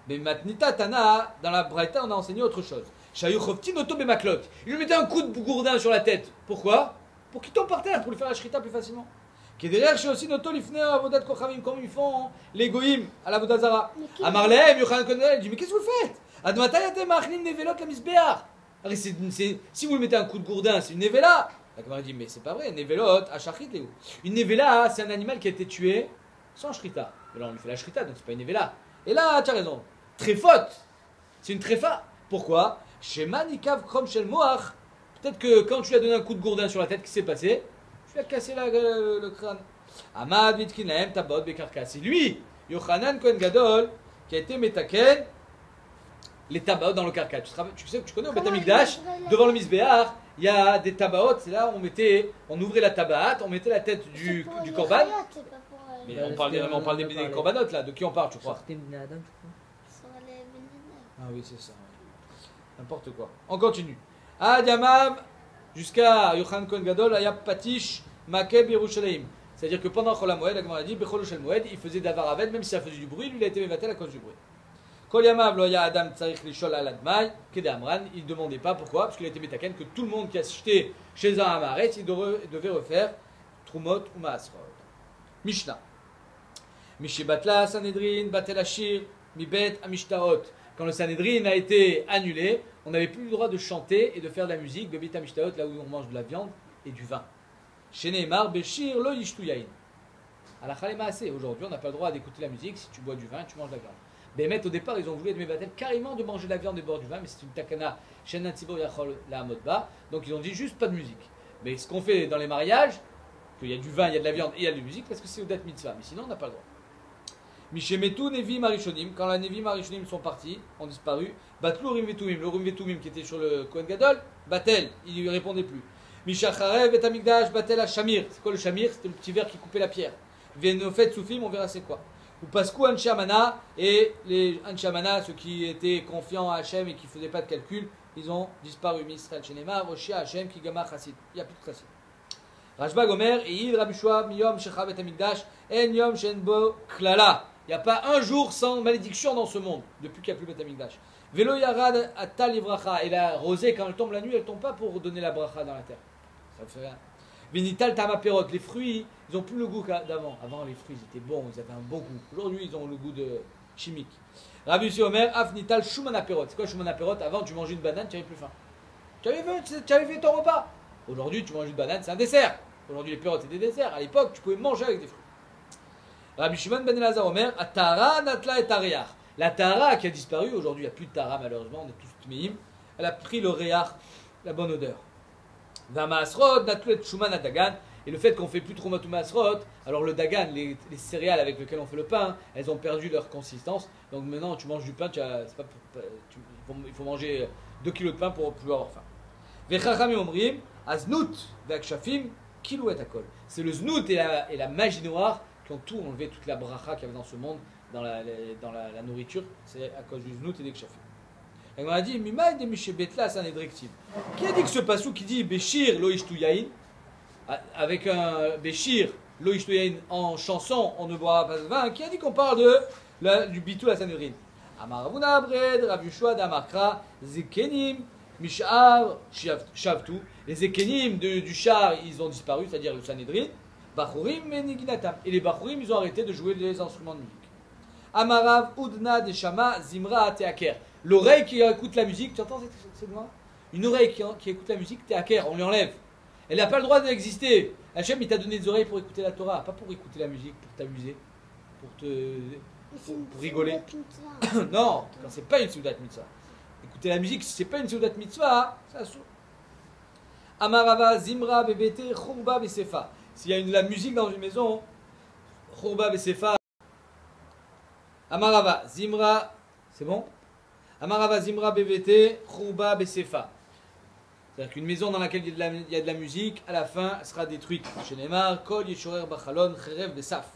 Mais Matnita Tana, dans la Braïta, on a enseigné autre chose. Shayuchovtin Oto Bemaklot. Il lui mettait un coup de gourdin sur la tête. Pourquoi? Pour qu'il tombe par terre, pour lui faire la shrita plus facilement. Qui est derrière chez aussi Noto Lifnei Avodat Kochavim, comme ils font les goïms à la Avodat Zara. Amarlehem, Yochanan Konel, il dit mais qu'est-ce que vous faites? Admatayate Machnim Nevelot la Misbeach. Si vous lui mettez un coup de gourdin, c'est une nevela. La Gemara dit mais c'est pas vrai, nevelot, ashachit léou. Une nevela, c'est un animal qui a été tué sans shrita. Mais là on lui fait la shrita, donc c'est pas une nevela. Et là, tu as raison. Tréfote, c'est une tréfa. Pourquoi? Shema nikav krom shel moach. Peut-être que quand tu lui as donné un coup de gourdin sur la tête, qu'est-ce qui s'est passé? Tu lui as cassé le crâne. Amad mitkin lahem tabot bekarkas. C'est lui, Yochanan Kohen Gadol, qui a été metaken les tabaot dans le carcat. Tu connais au Beth Amikdash, devant le Misbéach, il y a des tabaot, c'est là où on ouvrait la tabaat, on mettait la tête du korban. Mais on parle des corbanotes là, de qui on parle, tu crois? Ah oui, c'est ça. N'importe quoi. On continue. Ad Yamav, jusqu'à Yochanan Kohen Gadol, Ayab Patish, Makeb Yerushalayim. C'est-à-dire que pendant Chol HaMoed, la Gemara dit, Bechol Shel Moed, il faisait davar aved, même si ça faisait du bruit, lui il a été mévatel à cause du bruit. Kol Yamav, Loya Adam Tsarich Lishol Aladmai, Kede Amran, il ne demandait pas pourquoi, parce qu'il a été métaken, que tout le monde qui assistait chez un Amaret, il devait refaire Trumot ou Maasrod. Mishnah. Mishibatla, Sanhedrin, Batel Ashir, Mibet, Amishtaot. Quand le Sanhedrin a été annulé, on n'avait plus le droit de chanter et de faire de la musique, de Beit Amishtaot, là où on mange de la viande et du vin. Chez Neymar, Beshir, Lo Yishtu Yain. À la Khalema assez. Aujourd'hui, on n'a pas le droit d'écouter la musique si tu bois du vin et tu manges de la viande. Bémet, au départ, ils ont voulu être mévatel carrément de manger de la viande et boire du vin, mais c'est une takana, Shenan Tzibo Yachol la Modba. Donc ils ont dit juste pas de musique. Mais ce qu'on fait dans les mariages, qu'il y a du vin, il y a de la viande et il y a de la musique, parce que c'est Udat Mitzvah. Mais sinon, on n'a pas le droit. Mishemetu Nevi Marishonim, quand la Nevi Marishonim sont partis, ont disparu, Batlu Rimvetumim, le Rimvetumim qui était sur le Kohen Gadol, Batel, il lui répondait plus. Mishacharev et Amigdash, Batel à Shamir. C'est quoi le Shamir? C'était le petit verre qui coupait la pierre. Venofet Soufim, on verra c'est quoi. Ou Paskou Anshamana, et les Anshamana, ceux qui étaient confiants à Hachem et qui ne faisaient pas de calcul, ils ont disparu. Misrael Shenema, Roshia Hachem, Kigama Chassid. Il n'y a plus de Chassid. Rajba Gomer, Eid Rabishua, Miyom Shechav et Amigdash, En Yom Shenbo Klala. Il n'y a pas un jour sans malédiction dans ce monde, depuis qu'il n'y a plus Beth Amikdash. Velo Yarad Atal Livracha. Et la rosée, quand elle tombe la nuit, elle ne tombe pas pour donner la bracha dans la terre. Ça ne fait rien. Vinital Tamaperot. Les fruits, ils n'ont plus le goût d'avant. Avant, les fruits, ils étaient bons, ils avaient un bon goût. Aujourd'hui, ils ont le goût de chimique. Rabbi Yossi Omer, Afnital Shumanaperot. C'est quoi Shumanaperot? Avant, tu mangeais une banane, tu n'avais plus faim. Tu avais fait ton repas. Aujourd'hui, tu manges une banane, c'est un dessert. Aujourd'hui, les pérotes, c'est des desserts. À l'époque, tu pouvais manger avec des fruits. Rabbi Shimon ben Elazar Omer, Atara Natla et Tariach. La Tara qui a disparu, aujourd'hui il n'y a plus de Tara malheureusement, on est tous tmeim. Elle a pris le Réach, la bonne odeur. Vamaasrod, Natlet Shuman Dagan. Et le fait qu'on ne fait plus Trumat ou Maasrod, alors le Dagan, les céréales avec lesquelles on fait le pain, elles ont perdu leur consistance. Donc maintenant tu manges du pain, il faut manger 2 kilos de pain pour plus avoir faim. Vechachami Omrim, Aznut, Vakshafim, Kilou et Akol. C'est le Znout et la magie noire qui ont tout enlevé, toute la bracha qu'il y avait dans ce monde, dans la nourriture, c'est à cause du znout et des kshafim. Et on a dit, Mimaï de Mishebetla Sanhedrektiv. Qui a dit que ce passou qui dit Béchir lo ishtu yain, avec un Béchir lo ishtu yain en chanson, on ne boira pas de vin, qui a dit qu'on parle du bitou à Sanhedrin? Amaravuna Abred, Rav Yushua d'Amakra, Zekenim, Mishar, Shavtu. Les Zekenim du char, ils ont disparu, c'est-à-dire le Sanhedrin. Bachurim et Niginatam. Et les Bachurim, ils ont arrêté de jouer des instruments de musique. Amarav, Udna, Deshama, Zimra, Teaker. L'oreille qui écoute la musique, tu entends cette voix? Une oreille qui écoute la musique, Teaker, on lui enlève. Elle n'a pas le droit d'exister. Hachem, il t'a donné des oreilles pour écouter la Torah, pas pour écouter la musique, pour t'amuser, pour rigoler. Non, quand c'est pas une Seudat Mitzvah. Écouter la musique, si c'est pas une Seudat Mitzvah, ça saoule. Amarava, Zimra, Bebete, Chumba, Besefa. S'il y a de la musique dans une maison, Churba Besefa, Amarava, Zimra, c'est bon? Amarava, Zimra, BVT, Churba Besefa. C'est-à-dire qu'une maison dans laquelle il y a de la musique, à la fin, elle sera détruite. Chez Neymar, Kol Yeshorer Bachalon, Cherev Besaf.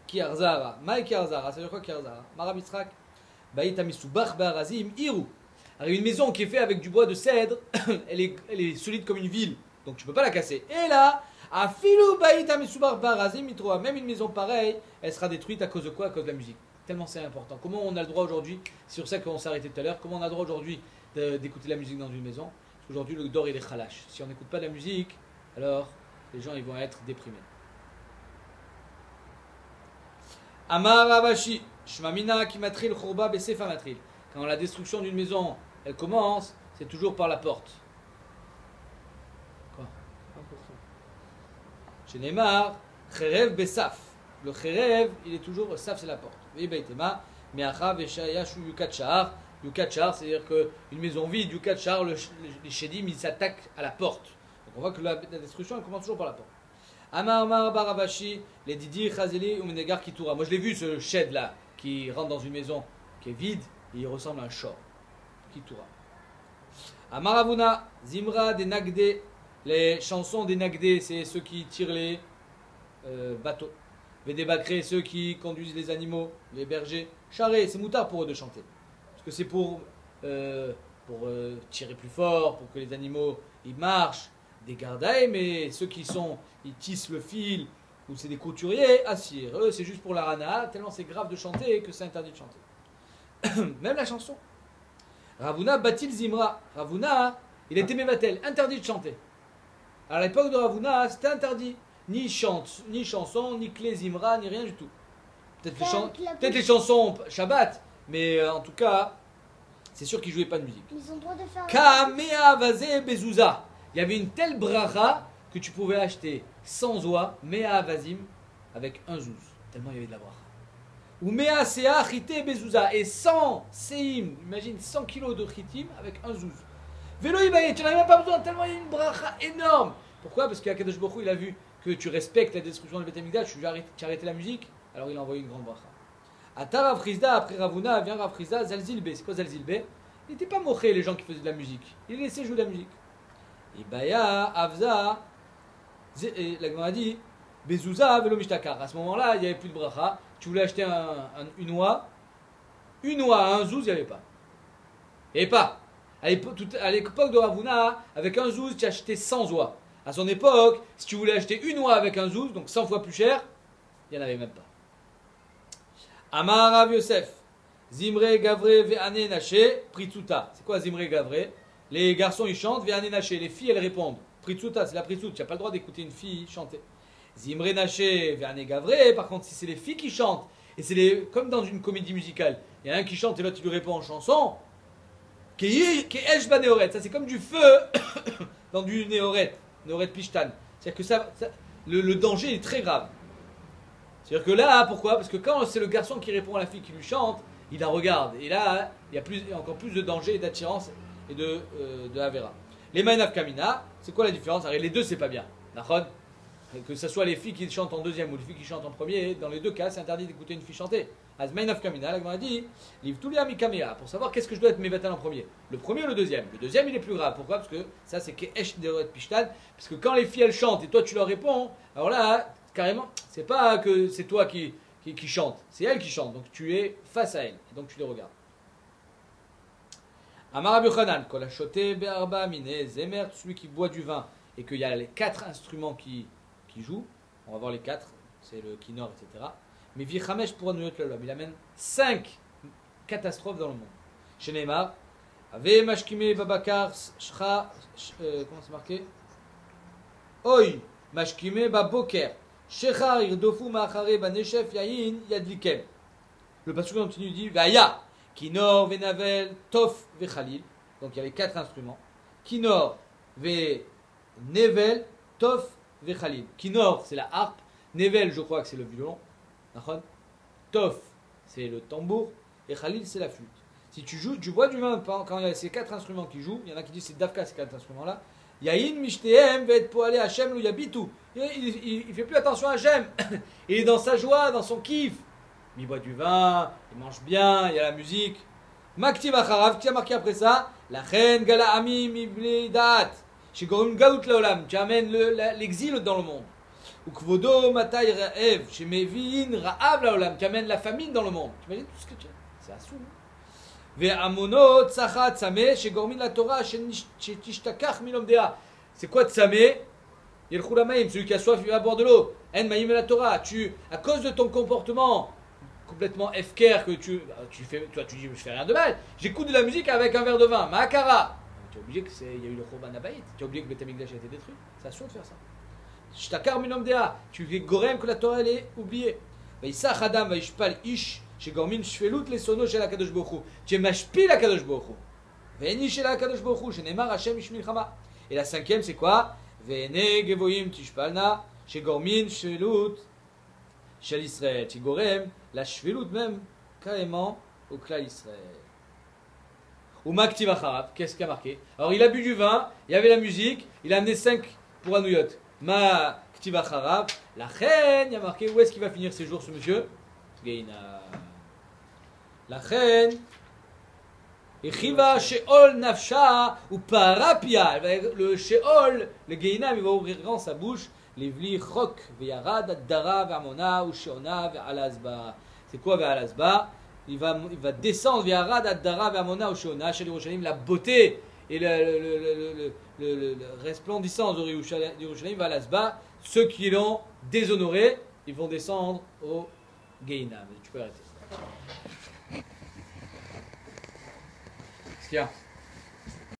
Ki Arzara. Maï Ki Arzara. Ça veut dire quoi Ki Arzara? Mara Mitzrak. Baït Amisubach Barazim, Iru. Alors une maison qui est faite avec du bois de cèdre, elle est solide comme une ville. Donc tu ne peux pas la casser. Et là, même une maison pareille, elle sera détruite à cause de quoi? À cause de la musique. Tellement c'est important. Comment on a le droit aujourd'hui, c'est sur ça qu'on s'est arrêté tout à l'heure, comment on a le droit aujourd'hui d'écouter la musique dans une maison? Parce qu'aujourd'hui le dor il est khalash. Si on n'écoute pas de la musique, alors les gens ils vont être déprimés. Amar Ravashi, Shmamina Kimatril Khurba Besefa Matril. Quand la destruction d'une maison, elle commence, c'est toujours par la porte. Quoi? 1%. Chez Neymar, Cherev Besaf. Le Cherev, il est toujours, Saf c'est la porte. Vebaitema, Meacha Veshayashu Yukat Shahar. Yukat Shahar, c'est-à-dire qu'une maison vide, Yukat Shahar, les Shedim, ils s'attaquent à la porte. Donc on voit que la destruction, elle commence toujours par la porte. Amar Amar Baravashi, les Didi Chazeli ou Menegar Kitoura. Moi je l'ai vu ce shed là, qui rentre dans une maison qui est vide, et il ressemble à un shor. Kitoura. Amar Avuna, Zimra des Nagde. Les chansons des Nagde, c'est ceux qui tirent les bateaux. Védébacré, ceux qui conduisent les animaux, les bergers. Charé, c'est moutard pour eux de chanter. Parce que c'est pour tirer plus fort, pour que les animaux ils marchent. Des gardaïs, mais ceux qui sont, ils tissent le fil, ou c'est des couturiers, assir. Eux, c'est juste pour la rana, tellement c'est grave de chanter que c'est interdit de chanter. Même la chanson. Ravuna Batil Zimra. Ravuna, il était mévatel, interdit de chanter. À l'époque de Ravuna, c'était interdit. Ni chanson, ni clé Zimra, ni rien du tout. Peut-être les chansons Shabbat, mais en tout cas, c'est sûr qu'ils ne jouaient pas de musique. Ils ont le droit de faire. Kamea Vazé Bezouza. Il y avait une telle bracha que tu pouvais acheter 100 oies, Mea Vazim, avec un zouz. Tellement il y avait de la bracha. Ou Mea Sea Chite Bezouza. Et 100 Seim, imagine 100 kilos de chitim avec un zouz. Vélo Ibaye, tu n'en as même pas besoin, tellement il y a une bracha énorme. Pourquoi? Parce qu'Akadosh Baruch Hu, il a vu que tu respectes la destruction du Beth Amikdash, tu as arrêté la musique, alors il a envoyé une grande bracha. Ata Rav Chizda, après Ravuna, vient Rav Chizda, Zalzilbe. C'est quoi Zalzilbe? Il n'était pas moché les gens qui faisaient de la musique. Il laissait jouer de la musique. Ibaya, Avza, la Gemara dit, Bezouza, Velo Mishtakar. À ce moment-là, il n'y avait plus de bracha. Tu voulais acheter une oie, un zouz, il n'y avait pas. Il n'y avait pas. À l'époque de Ravuna, avec un zouz, tu achetais 100 oies. À son époque, si tu voulais acheter une oie avec un zouz, donc 100 fois plus cher, il n'y en avait même pas. Amar Rav Yosef, Zimre Gavre Ve'ane Naché, Pritsuta. C'est quoi Zimre Gavre? Les garçons ils chantent, Ve'ane Naché. Les filles elles répondent. Pritsuta, c'est la Pritsut. Tu n'as pas le droit d'écouter une fille chanter. Zimre Naché, Ve'ane Gavre. Par contre, si c'est les filles qui chantent, et c'est comme dans une comédie musicale, il y a un qui chante et l'autre il lui répond en chanson. Ke'esh ba Neoret. Ça c'est comme du feu dans du Neoret Pishtan. C'est-à-dire que le danger est très grave. C'est-à-dire que là, pourquoi? Parce que quand c'est le garçon qui répond à la fille qui lui chante, il la regarde. Et là, il y a encore plus de danger et d'attirance et de Avera. Les Maïnav Kamina, c'est quoi la différence? Les deux, c'est pas bien. Que ce soit les filles qui chantent en deuxième ou les filles qui chantent en premier, dans les deux cas, c'est interdit d'écouter une fille chanter. Az Maïnav Kamina, la Gemara dit, Liv Tulia Kamea, pour savoir qu'est-ce que je dois être mévatal en premier. Le premier ou le deuxième? Le deuxième, il est plus grave. Pourquoi? Parce que ça, c'est Ke'esh Deoret Pishtan. Parce que quand les filles, elles chantent et toi, tu leur réponds, alors là, carrément, c'est pas que c'est toi qui chante, c'est elle qui chante, donc tu es face à elle, et donc tu les regardes. Amar Rabbi Yochanan, Kol Hashote Be'arba Mine Zemer, celui qui boit du vin et qu'il y a les 4 instruments qui jouent, on va voir les 4, c'est le kinor, etc. Mais Vichamesh pour Anuyot L'Olam, il amène 5 catastrophes dans le monde. Chez Neymar, Ave Mashkime Babakar Shcha, comment c'est marqué? Oi Mashkime Baboker. Shechar irdofu ma'achare baneshef yayin yadlikem. Le passage continue dit Vaya kinor venavel tof vechalil. Donc il y a les 4 instruments. Kinor venevel tof vechalil. Kinor c'est la harpe. Nevel je crois que c'est le violon. Tof c'est le tambour. Et khalil c'est la flûte. Si tu bois du vin quand il y a ces 4 instruments qui jouent, il y en a qui disent c'est Dafka ces 4 instruments là. Yahin Mishtehem va être pour aller à Hachem où yabitu. Il ne fait plus attention à Hachem. Il est dans sa joie, dans son kiff. Il boit du vin, il mange bien, il y a la musique. Maktiv Acharav, qui a marqué après ça? La reine Gala Ami Mibledat. Chez Gorum Gaout Laolam, tu amènes l'exil dans le monde. Ou Kvodo Matay Raev, chez Mevin Raav Laolam, tu amènes la famine dans le monde. Tu imagines tout ce que tu as? C'est assoum. Ve'amonot tzachat tzameh chez Gormin la Torah chez Tishtakach milomdea. C'est quoi tzameh? Yelchulamaim, celui qui a soif il va boire de l'eau. En maïm la Torah. À cause de ton comportement complètement FKR que tu fais, toi tu dis je fais rien de mal, j'écoute de la musique avec un verre de vin, Ma'akara. Tu es obligé il y a eu le Khurban Abayit, tu es obligé que le Beth Amikdash a été détruit, c'est assuré de faire ça. Shtakar minom dea, tu fais gorem que la Torah elle est oubliée. Vaïsach Adam vaïshpal ish, chez Gormin shfelut les sonos chez la Kadosh Baruch Hu. Tu es mashpi la Kadosh Baruch Hu. Ve'eni chez la Kadosh Baruch Hu, chez Neymar Hashem ish milchama. Et la cinquième c'est quoi? Ve'ene gevoyim tishpalna, chez Gormin shfelut chez l'Israël. Tu gorem la shfelut même carrément au klal Israël. Ou Maktiv Acharab, qu'est-ce qu'il a marqué? Alors il a bu du vin, il y avait la musique, il a amené 5 pour un nouillotte. Ma Ktiv Acharab, la reine, il y a marqué où est-ce qu'il va finir ses jours ce monsieur? Geina. La reine, Echiva Sheol Nafsha ou Parapia. Le Sheol, le Geina, il va ouvrir grand sa bouche. Livli Chok Veyarad Dara Vamona ou Sheona Ve'alazba. C'est quoi Ve'alazba? Il va descendre Veyarad Dara Vamona ou Sheona chez Yerushalayim, la beauté et le resplendissance de Yerushalayim va à l'Asba. Ceux qui l'ont déshonoré, ils vont descendre au Gehinam. Tu peux arrêter. Qu'est-ce qu'il y a?